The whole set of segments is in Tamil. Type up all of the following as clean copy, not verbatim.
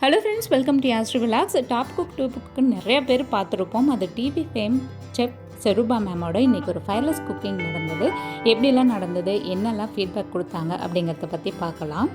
ஹலோ ஃப்ரெண்ட்ஸ், வெல்கம் டு ஆஸ்ட்ரி vlogs. Top cook dupe cook நிறைய பேர் பார்த்துருப்போம். அது டிவி ஃபேம் செஃப் செருபா மேமோட இன்றைக்கி ஒரு ஃபயர்லெஸ் குக்கிங் நடந்தது. எப்படிலாம் நடந்தது, என்னெல்லாம் ஃபீட்பேக் கொடுத்தாங்க அப்படிங்கிறத பற்றி பார்க்கலாம்.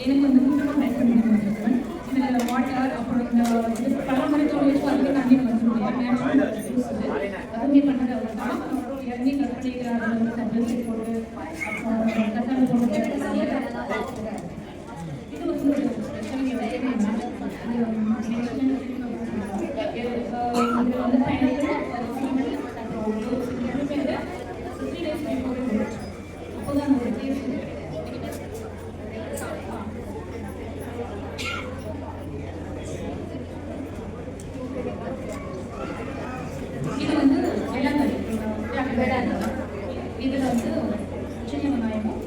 எனக்கு வந்து கூட்டமாக பயன்படுத்திருக்கேன். இதில் வாட்டர் அப்புறம் இந்த பழமொழி தோல் வச்சு அதுவே தண்ணி வந்து அதுவுமே பண்ணது அவ்வளோ தான். அப்புறம் இறங்கி கட் பண்ணிக்கிற அளவுக்கு தண்ணி போட்டு அப்புறம் தக்காளி போட்டு இது வந்து ஒரு ஸ்பெஷல் இது வந்து பயணித்து அப்போதான் ஒரு டேஸ்ட் இதில் வந்து சின்ன வெங்காயமும்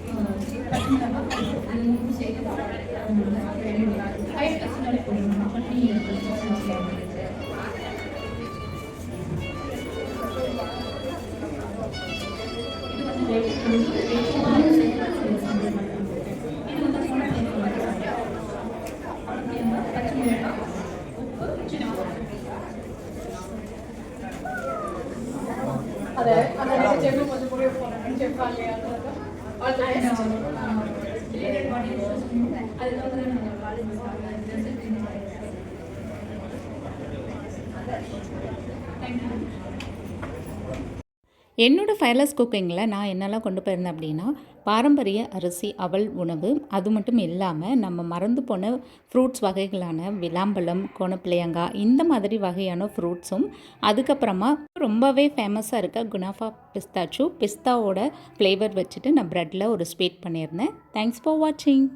பச்சை மிளகாய் இது மூணு சேர்த்து ஹைட் பர்சன்டாலே போடணும். பண்ணி பச்சை மிளகாய், உப்பு, சின்ன அதை செஃப் கொஞ்சம் கூட போகிறாங்க. செஃப் ஆகலையா அது என்னோட ஃபயர்லெஸ் குக்கிங்கில் நான் என்னெல்லாம் கொண்டு போயிருந்தேன் அப்படின்னா, பாரம்பரிய அரிசி அவல் உணவு, அது மட்டும் இல்லாமல் நம்ம மறந்து போன ஃப்ரூட்ஸ் வகைகளான விளாம்பழம், கோணப்பிள்ளையங்காய் இந்த மாதிரி வகையான ஃப்ரூட்ஸும், அதுக்கப்புறமா ரொம்பவே ஃபேமஸாக இருக்க குனாஃபா பிஸ்தாவோட ஃப்ளேவர் வச்சுட்டு நான் ப்ரெட்டில் ஒரு ஸ்வீட் பண்ணியிருந்தேன். தேங்க்ஸ் ஃபார் வாட்சிங்.